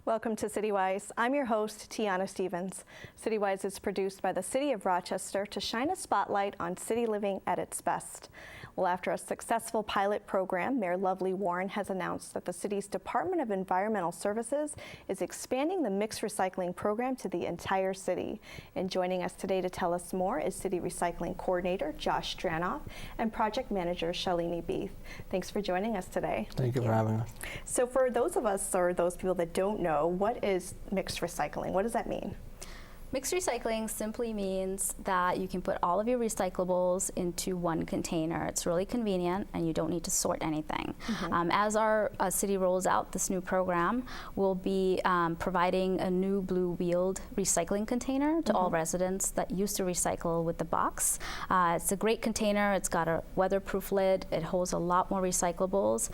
Welcome to CityWise. I'm your host, Tiana Stephens. CityWise is produced by the City of Rochester to shine a spotlight on city living at its best. Well, after a successful pilot program, Mayor Lovely Warren has announced that the city's Department of Environmental Services is expanding the mixed recycling program to the entire city. And joining us today to tell us more is City Recycling Coordinator Josh Dranoff and Project Manager Shalini Beath. Thanks for joining us today. Thank you for having us. So for those of us or those people that don't know, what is mixed recycling? What does that mean? Mixed recycling simply means that you can put all of your recyclables into one container. It's really convenient and you don't need to sort anything. As our city rolls out this new program, we'll be providing a new blue-wheeled recycling container to all residents that used to recycle with the box. It's a great container. It's got a weatherproof lid. It holds a lot more recyclables.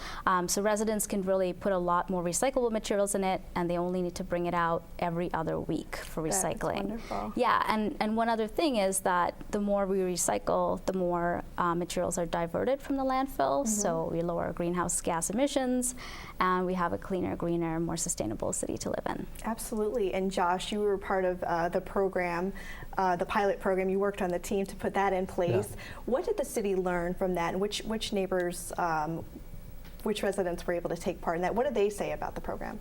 So residents can really put a lot more recyclable materials in it, and they only need to bring it out every other week for recycling. Wonderful. Yeah, and one other thing is that the more we recycle, the more materials are diverted from the landfill, so we lower greenhouse gas emissions, and we have a cleaner, greener, more sustainable city to live in. Absolutely. And Josh, you were part of the program, the pilot program. You worked on the team to put that in place. Yeah. What did the city learn from that, and which neighbors, which residents were able to take part in that? What did they say about the program?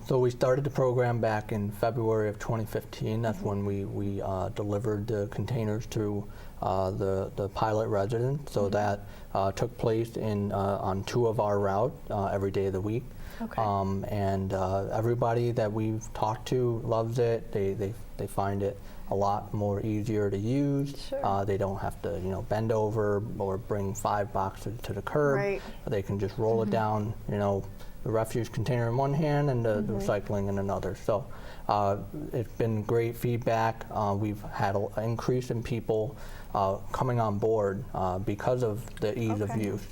So we started the program back in February of 2015. That's when we delivered the containers to the pilot residents. So that took place on 2 of our routes every day of the week. Okay. And everybody that we've talked to loves it. They find it a lot more easier to use. Sure. They don't have to bend over or bring 5 boxes to the curb. Right. They can just roll it down, the refuse container in one hand and the recycling in another. So it's been great feedback. We've had an increase in people coming on board because of the ease of use,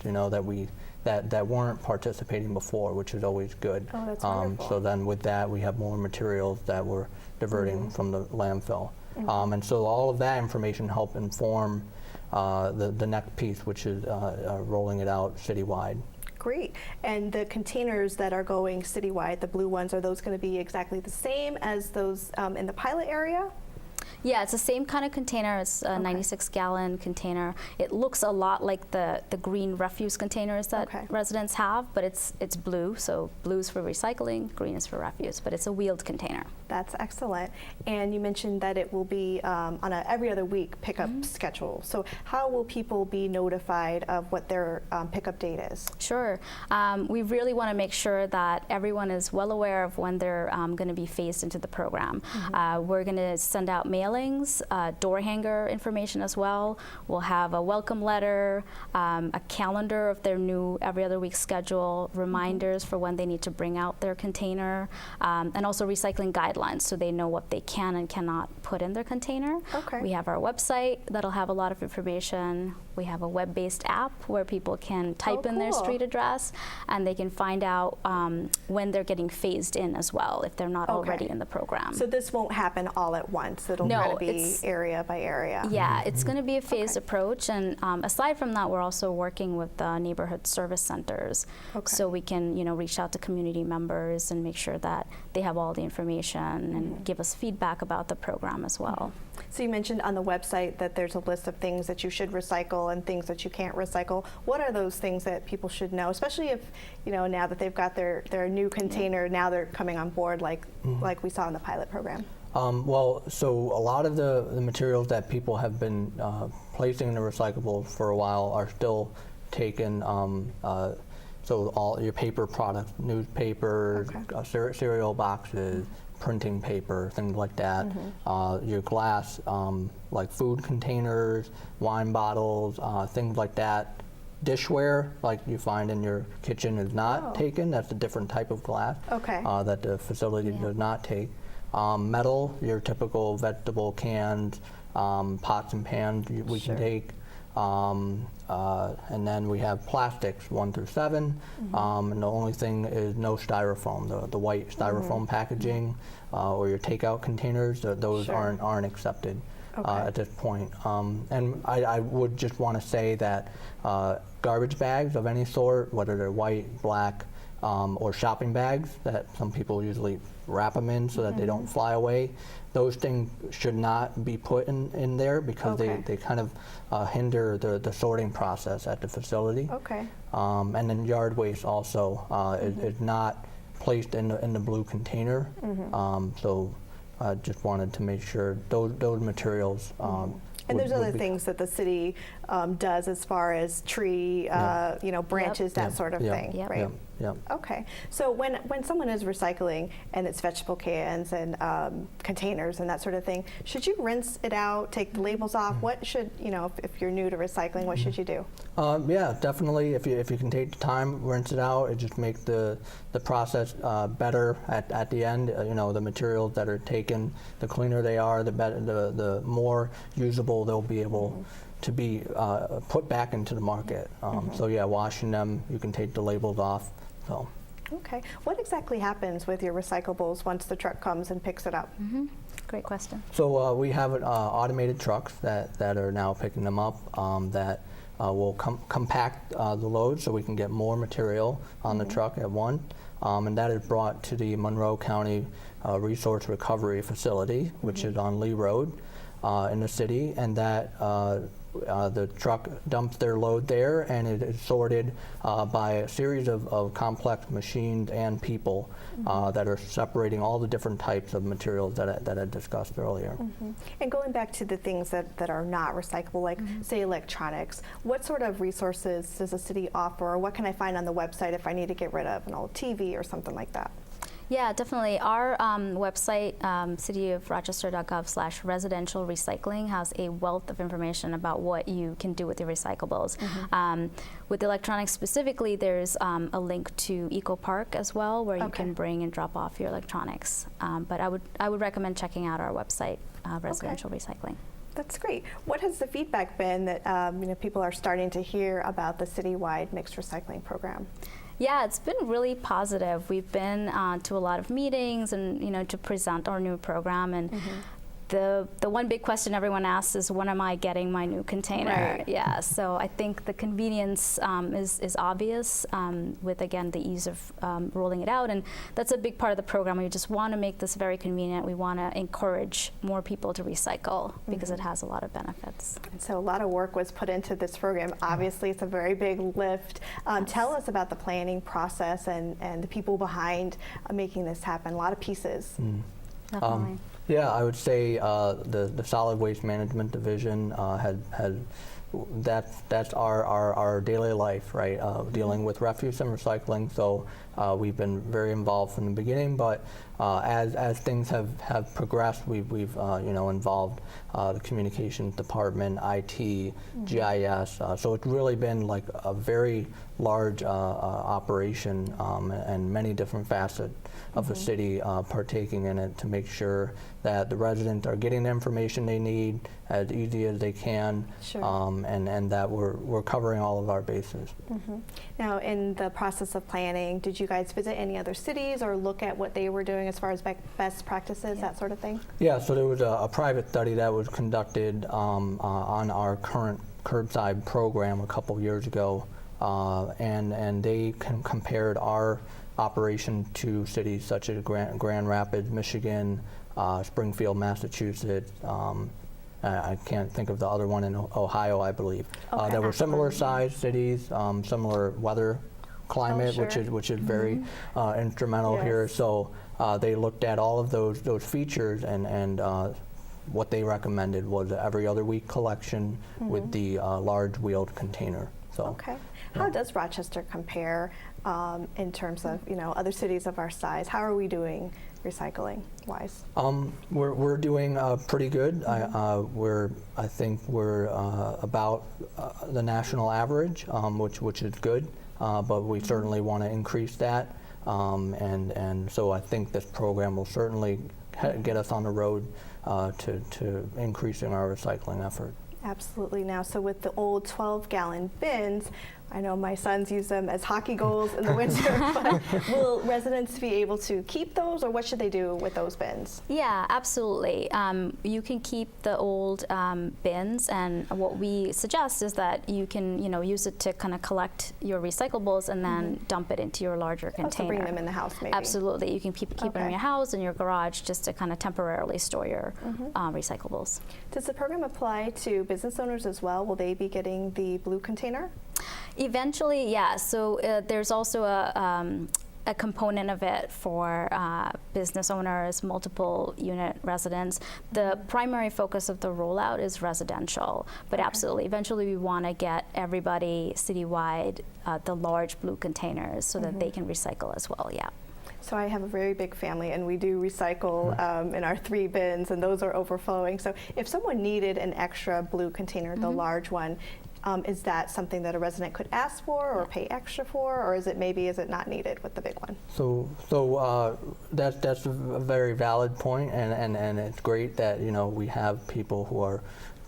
that weren't participating before, which is always good. Oh, that's wonderful. So then with that, we have more materials that we're diverting from the landfill. And so all of that information helped inform the next piece, which is rolling it out citywide. Great. And the containers that are going citywide, the blue ones, are those going to be exactly the same as those in the pilot area? Yeah, it's the same kind of container. It's a 96-gallon container. It looks a lot like the green refuse containers that residents have, but it's blue. So blue's for recycling, green is for refuse, but it's a wheeled container. That's excellent. And you mentioned that it will be on a every other week pickup schedule. So how will people be notified of what their pickup date is? Sure. We really want to make sure that everyone is well aware of when they're going to be phased into the program. We're going to send out mailings, door hanger information as well. We'll have a welcome letter, a calendar of their new every other week schedule, reminders for when they need to bring out their container, and also recycling guidelines so they know what they can and cannot put in their container. Okay. We have our website that'll have a lot of information. We have a web-based app where people can type in their street address and they can find out when they're getting phased in as well if they're not already in the program. So this won't happen all at once. It'll kind of be area by area. Yeah, it's going to be a phased approach, and aside from that, we're also working with the neighborhood service centers, so we can reach out to community members and make sure that they have all the information and give us feedback about the program as well. So you mentioned on the website that there's a list of things that you should recycle and things that you can't recycle. What are those things that people should know, especially if now that they've got their new container, now they're coming on board like we saw in the pilot program? Well, so a lot of the materials that people have been placing in the recyclable for a while are still taken. So all your paper products, newspapers, cereal boxes, printing paper, things like that. Your glass, like food containers, wine bottles, things like that. Dishware, like you find in your kitchen, is not taken. That's a different type of glass that the facility does not take. Metal, your typical vegetable cans, pots and pans we can take. And then we have plastics 1 through 7, and the only thing is no styrofoam. The white styrofoam packaging or your takeout containers, those aren't accepted at this point. And I would just want to say that garbage bags of any sort, whether they're white, black, or shopping bags that some people usually wrap them in so that they don't fly away. Those things should not be put in there because Okay. they kind of hinder the sorting process at the facility. Okay. And then yard waste also is not placed in the blue container. So I just wanted to make sure those materials. And there's would other be- things that the city does as far as tree, branches, that sort of thing, Yep. right? Yep. Okay, so when someone is recycling and it's vegetable cans and containers and that sort of thing, should you rinse it out, take the labels off? What should, if you're new to recycling, what should you do? Yeah, definitely. If you can take the time, rinse it out, it just makes the process better at the end. The materials that are taken, the cleaner they are, the better, the more usable they'll be able to be put back into the market. So yeah, washing them, you can take the labels off. So. Okay, what exactly happens with your recyclables once the truck comes and picks it up? Great question. So we have automated trucks that are now picking them up that will compact the load so we can get more material on the truck at once. And that is brought to the Monroe County Resource Recovery Facility, which is on Lee Road in the city, and that the truck dumps their load there, and it is sorted by a series of complex machines and people that are separating all the different types of materials that I discussed earlier. And going back to the things that are not recyclable, like say electronics, what sort of resources does the city offer, or what can I find on the website if I need to get rid of an old TV or something like that? Yeah, definitely. Our website, cityofrochester.gov/residential recycling, has a wealth of information about what you can do with your recyclables. With electronics specifically, there's a link to Eco Park as well, where you can bring and drop off your electronics. But I would recommend checking out our website, residential recycling. That's great. What has the feedback been that people are starting to hear about the citywide mixed recycling program? Yeah, it's been really positive. We've been to a lot of meetings and to present our new program, and the one big question everyone asks is, when am I getting my new container? Right. Yeah, so I think the convenience is obvious with, again, the ease of rolling it out, and that's a big part of the program. We just want to make this very convenient. We want to encourage more people to recycle because it has a lot of benefits. And so a lot of work was put into this program. Obviously, it's a very big lift. Tell us about the planning process and the people behind making this happen. A lot of pieces. Definitely. Yeah, I would say the solid waste management division that's our daily life, right? Dealing with refuse and recycling. So we've been very involved from the beginning, but as things have progressed, we've involved the communications department, IT, GIS. So it's really been like a very large operation and many different facets of the city partaking in it to make sure that the residents are getting the information they need as easy as they can, and that we're covering all of our bases. Now, in the process of planning, did you guys visit any other cities or look at what they were doing as far as best practices, that sort of thing? Yeah, so there was a private study that was conducted on our current curbside program a couple years ago, and they compared our operation to cities such as Grand Rapids, Michigan, Springfield, Massachusetts. I can't think of the other one in Ohio, I believe. There were similar sized cities, similar weather climate, which is very instrumental here. So they looked at all of those features, and what they recommended was every other week collection with the large wheeled container. So. Okay. How does Rochester compare in terms of other cities of our size? How are we doing recycling wise? We're doing pretty good. I think we're about the national average, which is good, but we certainly want to increase that, and so I think this program will certainly get us on the road to increasing our recycling effort. Absolutely. Now, so with the old 12-gallon bins, I know my sons use them as hockey goals in the winter, but will residents be able to keep those, or what should they do with those bins? Yeah, absolutely. You can keep the old bins, and what we suggest is that you can, use it to kind of collect your recyclables and then dump it into your larger container. To bring them in the house, maybe. Absolutely, you can keep them in your house, in your garage, just to kind of temporarily store your recyclables. Does the program apply to business owners as well? Will they be getting the blue container? Eventually, yeah. So there's also a component of it for business owners, multiple unit residents. The primary focus of the rollout is residential, but absolutely, eventually we want to get everybody citywide the large blue containers so that they can recycle as well, yeah. So I have a very big family, and we do recycle in our 3 bins, and those are overflowing. So if someone needed an extra blue container, the large one, is that something that a resident could ask for or pay extra for, or is it not needed with the big one? So that's a very valid point, and it's great that we have people who are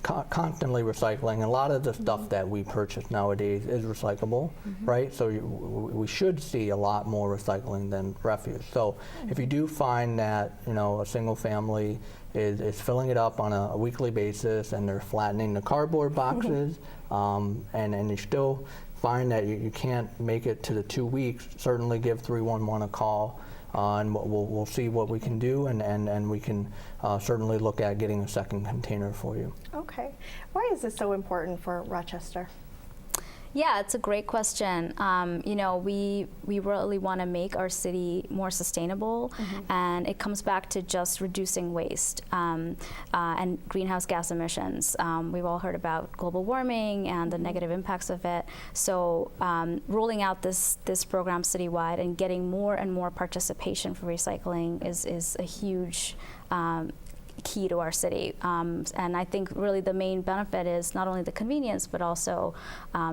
constantly recycling. A lot of the stuff that we purchase nowadays is recyclable, right? So we should see a lot more recycling than refuse. So if you do find that a single family is filling it up on a weekly basis, and they're flattening the cardboard boxes, and you still find that you can't make it to the 2 weeks, certainly give 311 a call, and we'll see what we can do, and we can certainly look at getting a second container for you. Okay. Why is this so important for Rochester? Yeah, it's a great question. We really want to make our city more sustainable, and it comes back to just reducing waste and greenhouse gas emissions. We've all heard about global warming and the negative impacts of it. So rolling out this program citywide and getting more and more participation for recycling is a huge key to our city, and I think really the main benefit is not only the convenience but also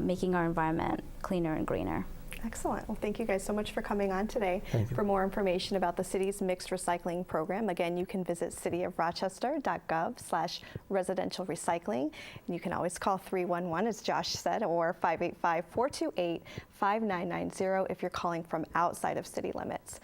making our environment cleaner and greener. Excellent. Well, thank you guys so much for coming on today. Thank you. For more information about the city's mixed recycling program, again, you can visit cityofrochester.gov/residential recycling. And you can always call 311, as Josh said, or 585-428-5990 if you're calling from outside of city limits.